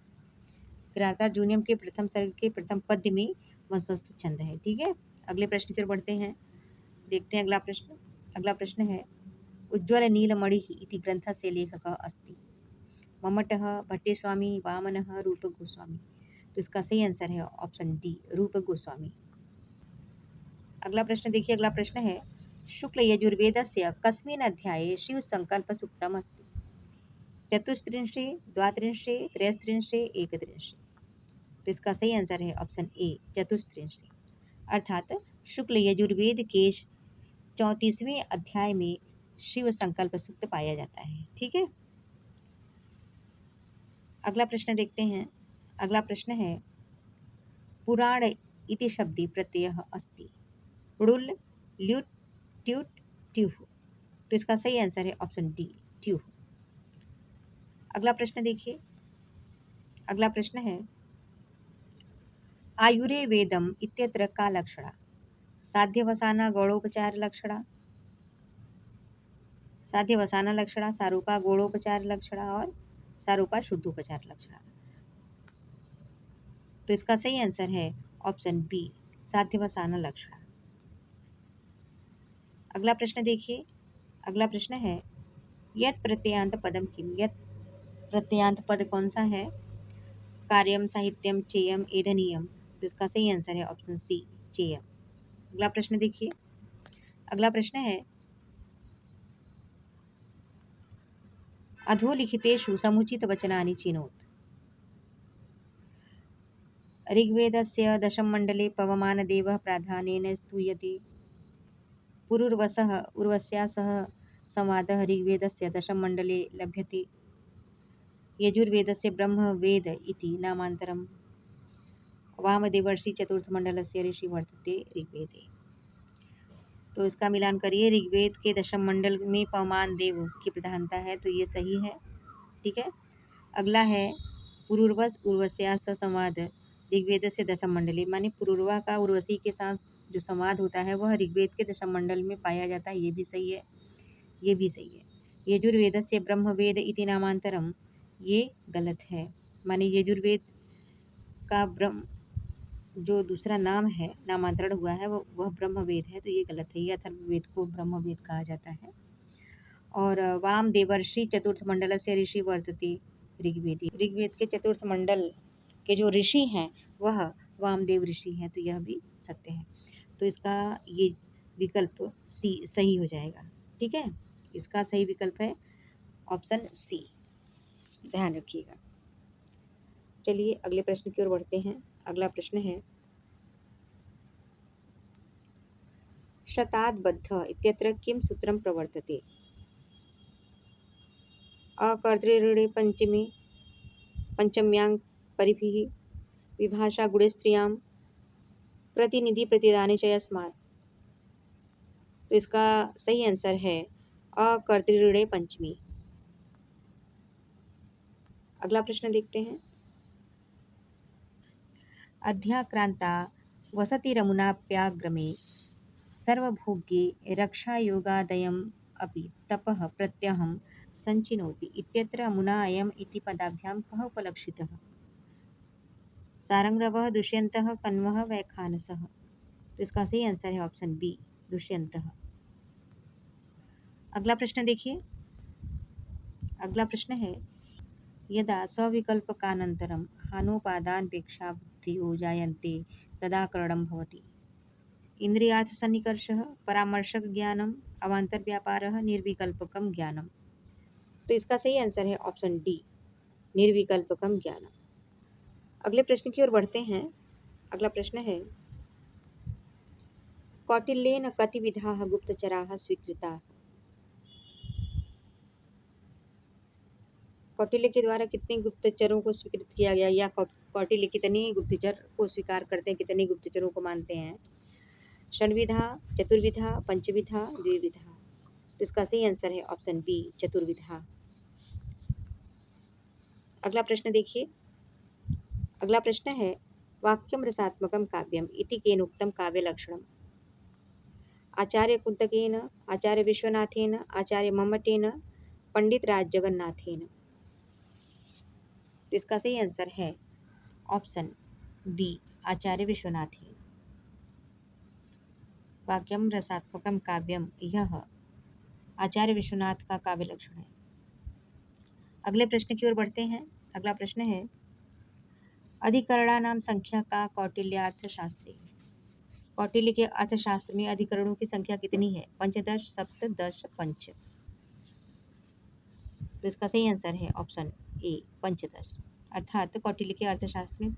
किरातार्जुनीयम के प्रथम सर्ग के प्रथम पद्य में वंशस्थ छंद है। ठीक है, अगले प्रश्न की ओर बढ़ते हैं। देखते हैं अगला प्रश्न। अगला प्रश्न है, उज्ज्वल नीलमणिः इति ग्रन्थस्य लेखकः अस्ति। मम्मटः, भट्टेस्वामी, वामनः, रूप गोस्वामी। तो इसका सही आंसर है ऑप्शन डी रूप गोस्वामी। अगला प्रश्न देखिए। अगला प्रश्न है, शुक्ल यजुर्वेदस्य कस्मिन् अध्याये शिव संकल्प सूक्तम् अस्ति? चतुस्त्रिंशे, द्वात्रिंशे, त्रयस्त्रिंशे, एकत्रिंशे। तो इसका सही आंसर है ऑप्शन ए चतुस्त्रिंशे। अर्थात शुक्ल यजुर्वेद के 34वें अध्याय में शिव संकल्प सूक्त पाया जाता है। ठीक है, अगला प्रश्न देखते हैं। अगला प्रश्न है, पुराण इति शब्दे प्रत्ययः अस्ति। ऋल, ल्युट, ट्युट, ट्युः। तो इसका सही आंसर है ऑप्शन डी ट्युः। अगला प्रश्न देखिए। अगला प्रश्न है, आयुरे वेदम इत्यत्र का लक्षणा? साध्यवसाना गौड़ोपचार लक्षणा, साध्यवसाना लक्षणा, सारूपा गौड़ोपचार लक्षणा और सारूपा शुद्धोपचार लक्षणा। तो इसका सही आंसर है ऑप्शन बी साध्यवसाना लक्षणा। अगला प्रश्न देखिए। अगला प्रश्न है, यत् प्रत्ययांत पदम किम? यत् प्रत्ययांत पद कौन सा है? कार्यम, साहित्यम, चेयम, एधनीयम। तो इसका सही आंसर है ऑप्शन सी चेयम। अगला प्रश्न देखिए। अगला प्रश्न है, अधोलिखितेषु समुचित वचनानि चिनोत। ऋग्वेदस्य दशम मंडले पवमानदेवः प्राधान्येन स्तूयते। पुरुर्वसः उर्वश्या सह संवादः ऋग्वेदस्य दशम मंडले लभ्यते। यजुर्वेदस्य ब्रह्मवेद इति नामान्तरम्। वामदेवर्षि चतुर्थ मंडलस्य ऋषि वर्तते ऋग्वेदे। तो इसका मिलान करिए। ऋग्वेद के दशम मंडल में पवमान देव की प्रधानता है, तो ये सही है। ठीक है, अगला है पुरुर्वस उर्वश्या संवाद ऋग्वेद से दशम मंडली, माने पुरुरवा का उर्वशी के साथ जो संवाद होता है वह ऋग्वेद के दशम मंडल में पाया जाता है। ये भी सही है, ये भी सही है। यजुर्वेद से ब्रह्मवेद इति नामांतरम, ये गलत है, माने यजुर्वेद का ब्रह्म जो दूसरा नाम है, नामांतरण हुआ है, वह ब्रह्मवेद है, तो ये गलत है। ये अथर्ववेद को ब्रह्मवेद कहा जाता है। और वाम देवर्षि चतुर्थ मंडल से ऋषि वर्तते ऋग्वेदी, ऋग्वेद के चतुर्थ मंडल के जो ऋषि हैं वह वामदेव ऋषि हैं, तो यह भी सत्य है। तो इसका ये विकल्प सी सही हो जाएगा। ठीक है, इसका सही विकल्प है ऑप्शन सी, ध्यान रखिएगा। चलिए अगले प्रश्न की ओर बढ़ते हैं। अगला प्रश्न है शताद्बद्ध इत्यत्र किं सूत्रं प्रवर्तते? अकर्तृऋणे पंचम्यां परिभिः विभाषा गुणे स्त्रियां प्रतिनिधि प्रतिदाने च यस्मात्। तो इसका सही आंसर है अकर्तृऋणे पंचमी। अगला प्रश्न देखते हैं। अध्याक्रांता वसतिरमुनाप्याग्रमे सर्वभोग्ये रक्षायोगादयम् अपि तपः प्रत्यहं संचिनोति इत्यत्र अमुना अयम् इति पदाभ्यां कः उपलक्षितः? सारंगरवः, दुष्यन्तः, कण्वः, वैखानसः। तो इसका सही आंसर है ऑप्शन बी, दुष्यन्तः। अगला प्रश्न देखिए। अगला प्रश्न है यदा सविकल्पकानन्तरं हानोपादानपेक्षा बुद्धियो जायन्ते तदा करणं भवति। इंद्रियार्थसन्निकर्षः, परामर्शक ज्ञानम, अवान्तरव्यापारः, निर्विकल्पकम ज्ञानम। तो इसका सही आंसर है ऑप्शन डी, निर्विकल्पकम ज्ञानम। अगले प्रश्न की ओर बढ़ते हैं। अगला प्रश्न है कौटिल्येन कति विधाः गुप्तचराः स्वीकृताः? कौटिल्य के द्वारा कितने गुप्तचरों को स्वीकृत किया गया, या कौटिल्य कितने गुप्तचर को स्वीकार करते हैं, कितने गुप्तचरों को मानते हैं? षण्विधा, चतुर्विधा, पंचविधा, द्विविधा। तो इसका सही आंसर है ऑप्शन बी, चतुर्विधा। अगला प्रश्न देखिए। अगला प्रश्न है वाक्यम रसात्मकम काव्यम इति केनोक्तम काव्य लक्षणम? आचार्य कुंतकेन, आचार्य विश्वनाथेन, आचार्य मम्मटेन, पंडित राज जगन्नाथेन। तो इसका सही आंसर है ऑप्शन बी, आचार्य विश्वनाथेन। वाक्यम रसात्मकम काव्यम, यह आचार्य विश्वनाथ का काव्य लक्षण है। अगले प्रश्न की ओर बढ़ते हैं। अगला प्रश्न है अधिकरणानाम संख्या का कौटिल्यार्थशास्त्रे। कौटिल्य के अर्थशास्त्र में अधिकरणों की संख्या कितनी है? पंचदश, सप्त, दश, पंच। तो इसका सही आंसर है ऑप्शन ए, पंचदश। अर्थात कौटिल्य के अर्थशास्त्र में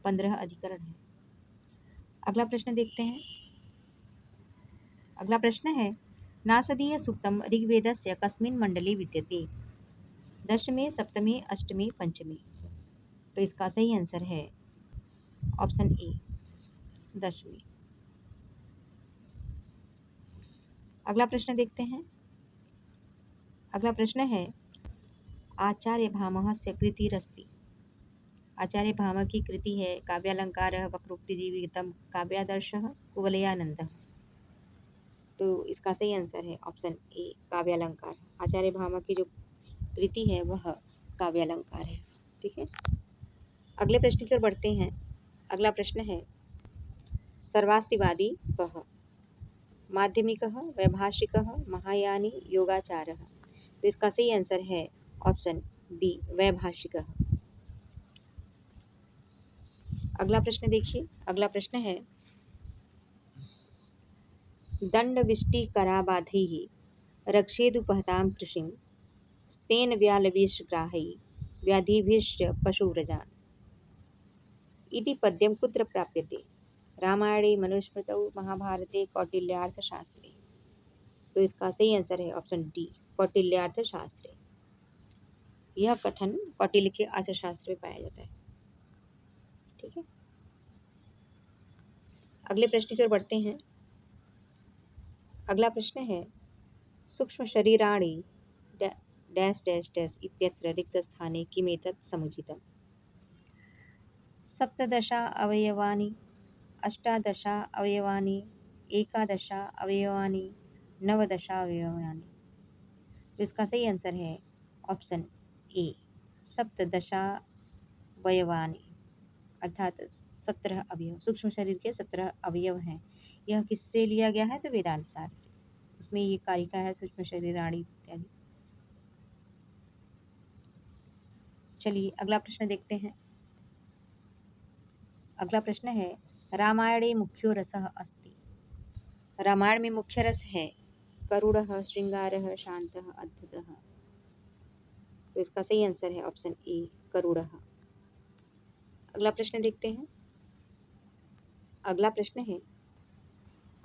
15 अधिकरण है। अगला प्रश्न देखते हैं। अगला प्रश्न है नासदीय सूक्तम ऋग्वेदस्य कस्मिन् मंडले विद्यते? दशमे, सप्तमे, अष्टमे, पंचमे। तो इसका सही आंसर है ऑप्शन ए, दशमी। अगला प्रश्न देखते हैं। अगला प्रश्न है आचार्य भामह से कृतिरस्ति। आचार्य भामह की कृति है काव्यालंकारः, वक्रोक्तिजीवितम, काव्यादर्शः, कुवलयानंदः। तो इसका सही आंसर है ऑप्शन ए, काव्यालंकार। आचार्य भामह की जो कृति है वह काव्यालंकार है। ठीक है, अगले प्रश्न की ओर बढ़ते हैं। अगला प्रश्न है सर्वास्तिवादी कः? माध्यमिकः, वैभाषिकः, महायानी, योगाचारः। तो इसका सही आंसर है ऑप्शन बी, वैभाषिकः। अगला प्रश्न देखिए। अगला प्रश्न है दंडविष्टिकराबाधैः रक्षेदुपहतां कृषिं तेन व्यालविषग्राहैः व्याधिभिश्च पशुव्रजान् इति पद्यं कुत्र प्राप्यते? रामायणे, मनुस्मृतौ, महाभारते, कौटिल्यार्थशास्त्रे। तो इसका सही आंसर है ऑप्शन डी, कौटिल्यार्थशास्त्रे। यह कथन कौटिल्य के अर्थशास्त्र में पाया जाता है। ठीक है, अगले प्रश्न की ओर बढ़ते हैं। अगला प्रश्न है सूक्ष्म शरीराणि डैश डैश डैश इत्यत्र रिक्तस्थाने किमेतत् समुचितम्? सप्तदशा अवयवानि, अष्टादशा अवयवानि, एकादशा अवयवानि, नवदशा अवयवानि। तो इसका सही आंसर है ऑप्शन ए, सप्तदशा अवयवानि, अर्थात 17 अवयव। सूक्ष्म शरीर के 17 अवयव हैं। यह किससे लिया गया है? तो वेदांत सार से। उसमें ये कारिका है, सूक्ष्म शरीर, आदि इत्यादि। चलिए अगला प्रश्न देखते हैं। अगला प्रश्न है, रामायणे मुख्यो रसः अस्ति। रामायण में मुख्य रस है करुणः, श्रृंगारः, शांतः, अद्भुतः। तो इसका सही आंसर है ऑप्शन ए, करुणः। अगला प्रश्न देखते हैं। अगला प्रश्न है,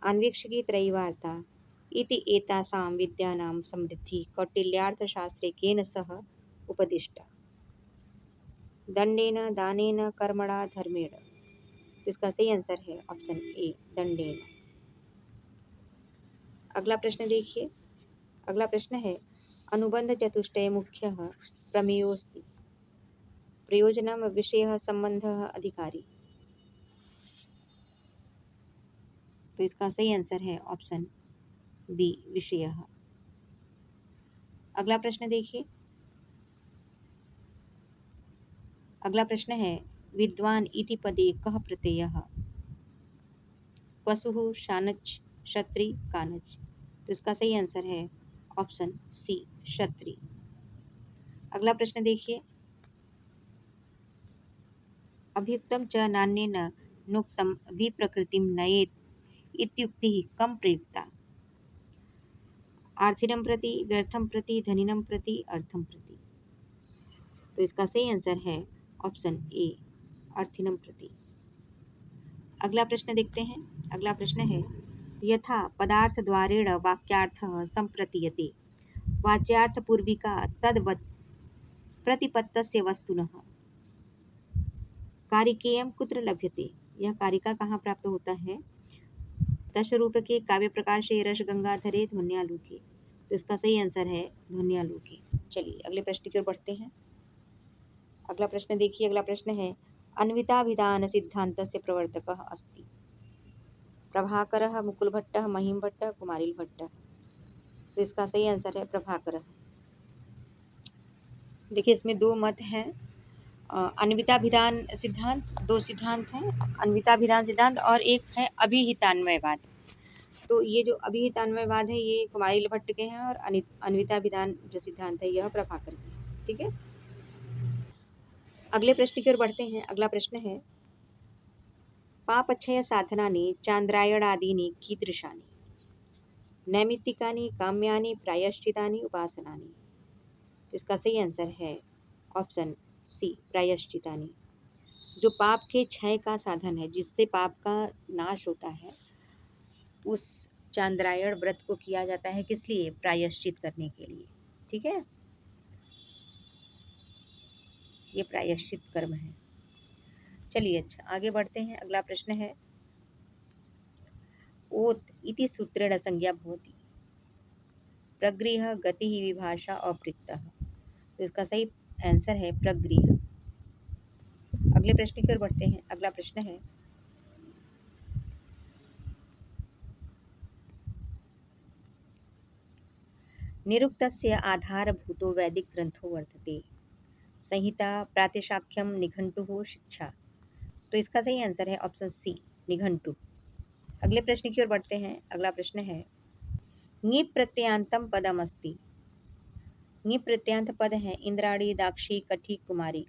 अन्वीक्षिकी त्रयीवार्ता इति एतासां विद्यानां समृद्धि कौटिल्यार्थशास्त्रे केन सह उपदिष्टा? दंडेन, दानेन, कर्मणा, धर्मेण। तो इसका सही आंसर है ऑप्शन ए, दंडेन। अगला प्रश्न देखिए। अगला प्रश्न है, अनुबंध चतुष्टय मुख्यः प्रमेयोऽस्ति। प्रयोजनम, विषयः, संबंधः, अधिकारी। तो इसका सही आंसर है ऑप्शन बी, विषयः। अगला प्रश्न देखिए। अगला प्रश्न है, विद्वान इति पदे कः प्रत्ययः? वसुः, शानच्, क्षत्रि, कानच्। तो इसका सही आंसर है ऑप्शन सी, क्षत्रि। अगला प्रश्न देखिए। अभियुक्तं च नान्येन नोक्तं विप्रकृतिं नयेत् इत्युक्तिः कं प्रयुक्ता? आर्थिनं प्रति, व्यर्थं प्रति, धनिनं प्रति, अर्थं प्रति। तो इसका सही आंसर है ऑप्शन ए, अर्थिनं प्रति। अगला प्रश्न देखते हैं। अगला प्रश्न है, यथा पदार्थ द्वारेण वाक्यार्थः संप्रतीयते वाच्यार्थ पूर्विका तद्वत् प्रतिपत्तस्य वस्तुनः कारिकेयं कुत्र लभ्यते? यह कारिका कहाँ प्राप्त होता है? दशरूपके, काव्य प्रकाशे, रस गंगाधरे, ध्वन्यालोके। तो इसका सही आंसर है ध्वन्यालोके। चलिए अगले प्रश्न की ओर बढ़ते हैं। अगला प्रश्न देखिए। अगला प्रश्न है, अन्विताभिधान सिद्धान्तस्य प्रवर्तकः अस्ति। प्रभाकरः, मुकुलभट्टः, महिमभट्टः, कुमारिलभट्टः। तो इसका सही आंसर है प्रभाकरः। देखिए इसमें दो मत हैं। अन्विताभिधान सिद्धांत, दो सिद्धांत हैं, अन्विताभिधान सिद्धांत और एक है अभिहितान्वयवाद। तो ये जो अभिहितान्वयवाद है ये कुमारिलभट्ट के हैं और अन्विताभिधान जो सिद्धांत है यह प्रभाकर के हैं। ठीक है। अगले प्रश्न की ओर बढ़ते हैं। अगला प्रश्न है, पापक्षय साधनानि चांद्रायणादीनि कीदृशानि? नैमित्तिकानि, काम्यानि, प्रायश्चितानि, उपासनानि। तो इसका सही आंसर है ऑप्शन सी, प्रायश्चितानि। जो पाप के क्षय का साधन है, जिससे पाप का नाश होता है, उस चांद्रायण व्रत को किया जाता है। किस लिए? प्रायश्चित करने के लिए। ठीक है, ये प्रायश्चित कर्म है। चलिए अच्छा आगे बढ़ते हैं। अगला प्रश्न है, ओत इति सूत्रेण संज्ञा भवति प्रगृह, गति, विभाषा, अपृक्तः। तो इसका सही आंसर है प्रगृह। अगले प्रश्न की ओर बढ़ते हैं। अगला प्रश्न है, निरुक्तस्य आधारभूतो वैदिक ग्रंथो वर्तते संहिता, प्रातिशाख्यम, निघंटुः, शिक्षा। तो इसका सही आंसर है ऑप्शन सी, निघंटु। अगले प्रश्न की ओर बढ़ते हैं। अगला प्रश्न है, ङीप् प्रत्ययान्तम पदम अस्ति। ङीप् प्रत्ययान्त पद है इंद्राणी, दाक्षी, कठी, कुमारी।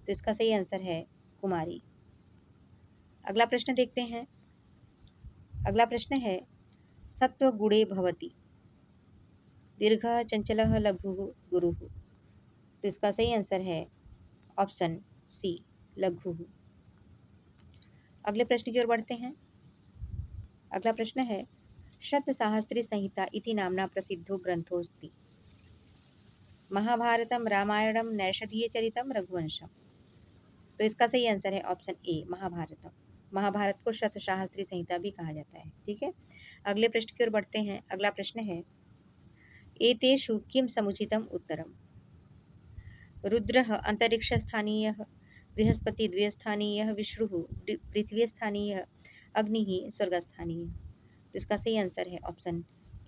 तो इसका सही आंसर है कुमारी। अगला प्रश्न देखते हैं। अगला प्रश्न है, सत्व गुणे भवति दीर्घ, चंचलः, लघुः, गुरुः। तो इसका सही आंसर है ऑप्शन सी, लघुः। अगले प्रश्न की ओर बढ़ते हैं। अगला प्रश्न है, शतसाहस्री संहिता इति नाम्ना प्रसिद्धो ग्रंथोऽस्ति महाभारतम, रामायणम, नैषधीयचरितम, रघुवंशम। तो इसका सही आंसर है ऑप्शन ए, महाभारतम। महाभारत को शतसाहस्री संहिता भी कहा जाता है। ठीक है। अगले प्रश्न की ओर बढ़ते हैं। अगला प्रश्न है, एतेषु किम समुचितम उत्तरम? रुद्रः अंतरिक्षस्थानीयः, बृहस्पति द्विस्थानीय, विष्णु पृथ्वी स्थानीय, अग्नि स्वर्गस्थानीय। तो इसका सही आंसर है ऑप्शन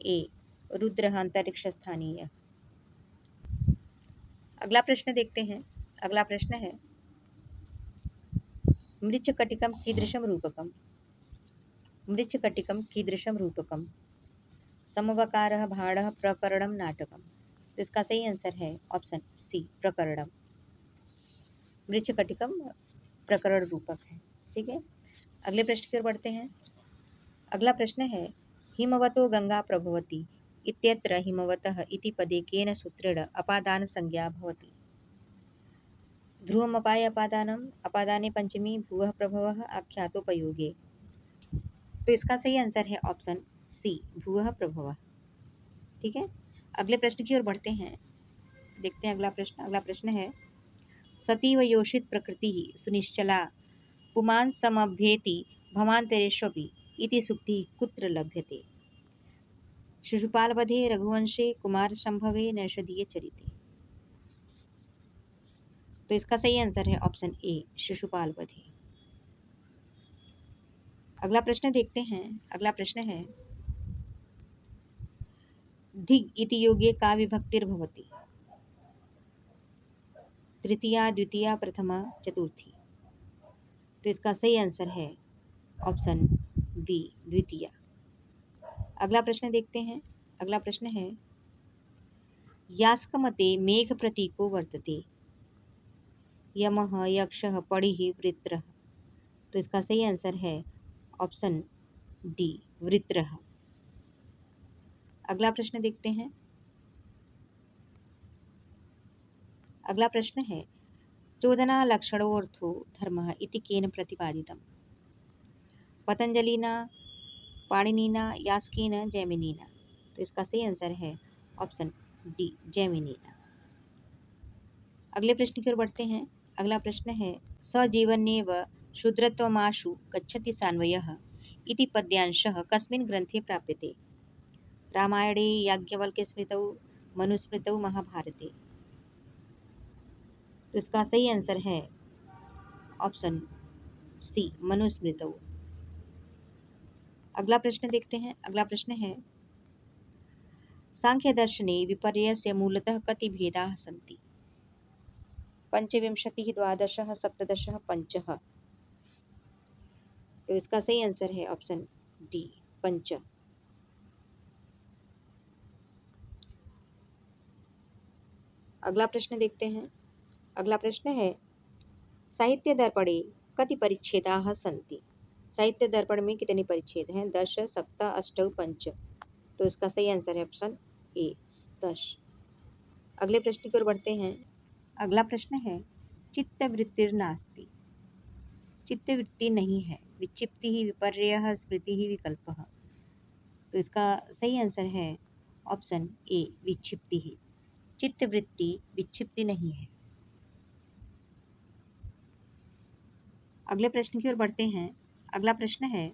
ए, रुद्र अंतरिक्ष स्थानीय। अगला प्रश्न देखते हैं। अगला प्रश्न है मृच्छकटिकम कीदृशम रूपकम। मृच्छकटिकम कीदृशम रूपकम। समवकारः, भाणः, प्रकरणम, नाटकम। तो इसका सही आंसर है ऑप्शन सी, प्रकरणम। मृच्छकटिकम प्रकरण रूपक है। ठीक है, अगले प्रश्न की ओर बढ़ते हैं। अगला प्रश्न है हिमवतो गंगा प्रभवति इत्यत्र हिमवतः इति पदे केन सूत्रेण अपादान संज्ञा भवति। ध्रुवमपाय अपादानम, अपादाने पंचमी भुवः प्रभवः आख्यातोपयोगे। तो इसका सही आंसर है ऑप्शन सी, भुवः प्रभवः। ठीक है, अगले प्रश्न की ओर बढ़ते हैं। देखते हैं अगला प्रश्न। अगला प्रश्न है सतीव योषित प्रकृति सुनिश्चला पुमान् समभ्येति भवान्तरेष्वपि इति सूक्ति कुत्र लभ्यते। शिशुपालवधे, रघुवंशे, कुमारसंभवे, नैषधीय चरिते। तो इसका सही आंसर है ऑप्शन ए, शिशुपालवधे। अगला प्रश्न देखते हैं। अगला प्रश्न है धिग् इति योगे का विभक्तिर्भवति। तृतीया, द्वितीया, प्रथमा, चतुर्थी। तो इसका सही आंसर है ऑप्शन बी, द्वितीया। अगला प्रश्न देखते हैं। अगला प्रश्न है यास्कमते मेघ प्रतीको वर्तते यमः, यक्षः, पणिः, वृत्रः। तो इसका सही आंसर है ऑप्शन डी, वृत्रः। अगला प्रश्न देखते हैं। अगला प्रश्न है चोदना लक्षणोऽर्थो धर्मः इति केन प्रतिपादितम्। पतंजलिना, पाणिनिना, यास्केन, जैमिनिना। तो इसका सही आंसर है ऑप्शन डी, जैमिनिना। अगले प्रश्न की ओर बढ़ते हैं। अगला प्रश्न है सजीवन्येव शूद्रत्वमाशु गच्छति सान्वयः इति पद्यांशः कस्मिन् ग्रन्थे प्राप्यते। रामायणे, याज्ञवल्क्य स्मृतौ, मनुस्मृतौ, महाभारते। तो इसका सही आंसर है ऑप्शन सी, मनुस्मृतौ। अगला प्रश्न देखते हैं। अगला प्रश्न है सांख्य दर्शने विपर्ययस्य मूलतः कति भेदाः सन्ति। 25, 12, 17, 5। तो इसका सही आंसर है ऑप्शन डी, 5। अगला प्रश्न देखते हैं। अगला प्रश्न है साहित्य दर्पणे कति परिच्छेदाः सन्ति। साहित्य दर्पण में कितने परिच्छेद हैं। 10, 7, 8, 5। तो इसका सही आंसर है ऑप्शन ए, 10। अगले प्रश्न की ओर बढ़ते हैं। अगला प्रश्न है चित्तवृत्तिर्नास्ति। चित्तवृत्ति नहीं है। विक्षिप्ति ही, विपर्ययः, स्मृति ही, विकल्पः। तो इसका सही आंसर है ऑप्शन ए, विक्षिप्ति ही। चित्तवृत्ति विक्षिप्ति नहीं है। अगले प्रश्न की ओर बढ़ते हैं। अगला प्रश्न है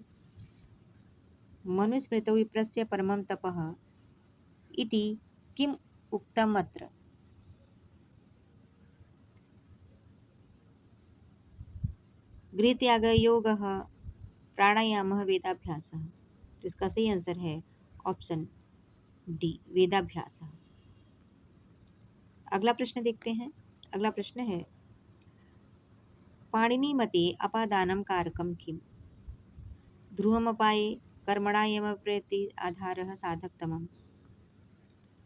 मनुस्मृतौ विप्रस्य परमं तपः इति किम उक्तम् अत्र। गृहत्याग, योगः, प्राणायामः, वेदाभ्यासः। तो इसका सही आंसर है ऑप्शन डी, वेदाभ्यासः। अगला प्रश्न देखते हैं। अगला प्रश्न है पाणिनि मते अपादानं कारकं किम्। ध्रुवमपाये, कर्मणा यम प्रति आधारः, साधकतमम्।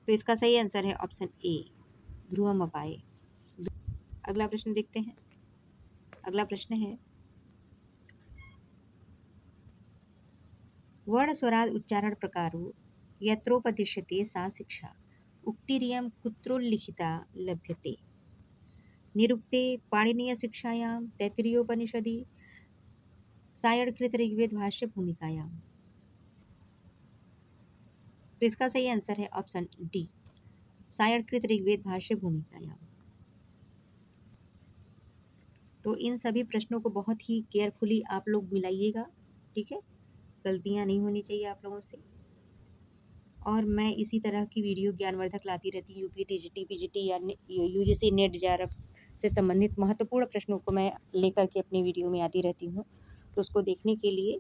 तो इसका सही आंसर है ऑप्शन ए, ध्रुवमपाये। अगला प्रश्न देखते हैं। अगला प्रश्न है वर्ण स्वराद उच्चारण प्रकारो यत्रोपदिश्यते सा शिक्षा उक्तिरियं कुत्रोल्लिखिता लभ्यते। निरुक्ते, पाणिनीय शिक्षायां, तैत्तिरीयोपनिषदि, सायणकृत ऋग्वेद भाष्य भूमिकायां। तो इसका सही आंसर है ऑप्शन डी, सायणकृत ऋग्वेद भाष्य भूमिकायां। तो इन सभी प्रश्नों को बहुत ही केयरफुली आप लोग मिलाइएगा। ठीक है, गलतियां नहीं होनी चाहिए आप लोगों से। और मैं इसी तरह की वीडियो ज्ञानवर्धक लाती रहती हूँ। यूपी, टीजीटी, पीजीटी या यूजीसी, नेट, जेआरएफ से संबंधित महत्वपूर्ण प्रश्नों को मैं लेकर के अपनी वीडियो में आती रहती हूँ। तो उसको देखने के लिए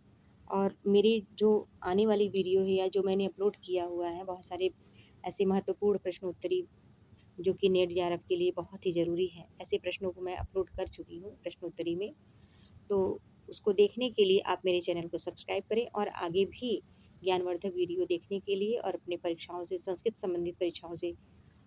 और मेरी जो आने वाली वीडियो है या जो मैंने अपलोड किया हुआ है, बहुत सारे ऐसे महत्वपूर्ण प्रश्नोत्तरी जो कि नेट जेआरएफ के लिए बहुत ही ज़रूरी है, ऐसे प्रश्नों को मैं अपलोड कर चुकी हूँ प्रश्नोत्तरी में। तो उसको देखने के लिए आप मेरे चैनल को सब्सक्राइब करें और आगे भी ज्ञानवर्धक वीडियो देखने के लिए और अपने परीक्षाओं से, संस्कृत संबंधित परीक्षाओं से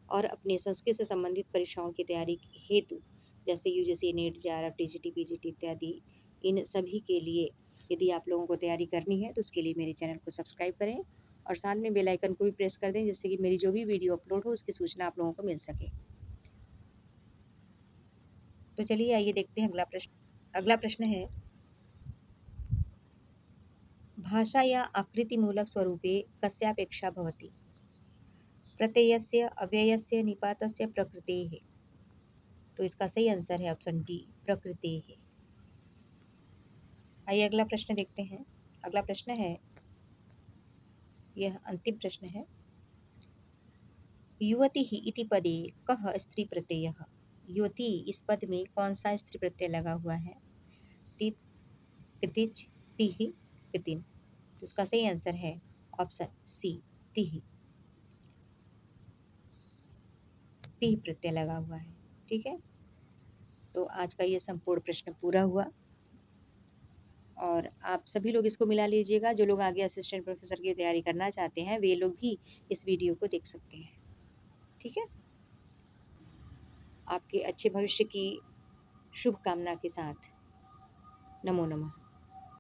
और अपने संस्कृत से संबंधित परीक्षाओं की तैयारी हेतु, जैसे UGC net JRF TGT PGT इत्यादि, इन सभी के लिए यदि आप लोगों को तैयारी करनी है तो उसके लिए मेरे चैनल को सब्सक्राइब करें और साथ में बेल आइकन को भी प्रेस कर दें, जिससे कि मेरी जो भी वीडियो अपलोड हो उसकी सूचना आप लोगों को मिल सके। तो चलिए आइए देखते हैं अगला प्रश्न। अगला प्रश्न है, भाषा या आकृतिमूलक स्वरूपे कस्यापेक्षा भवति? प्रत्ययस्य, अव्ययस्य, निपातस्य, प्रकृतेः। तो इसका सही आंसर है ऑप्शन डी, प्रकृतेः। आइए अगला प्रश्न देखते हैं। अगला प्रश्न है, यह अंतिम प्रश्न है, युवतिः इति पदे कः स्त्री प्रत्ययः? युवती इस पद में कौन सा स्त्री प्रत्यय लगा हुआ है? तित, तितिच, तिः, तितिन। तो इसका सही आंसर है ऑप्शन सी, तिः। तिः प्रत्यय लगा हुआ है। ठीक है, तो आज का ये संपूर्ण प्रश्न पूरा हुआ और आप सभी लोग इसको मिला लीजिएगा। जो लोग आगे असिस्टेंट प्रोफेसर की तैयारी करना चाहते हैं वे लोग भी इस वीडियो को देख सकते हैं। ठीक है, आपके अच्छे भविष्य की शुभकामना के साथ नमो नमः।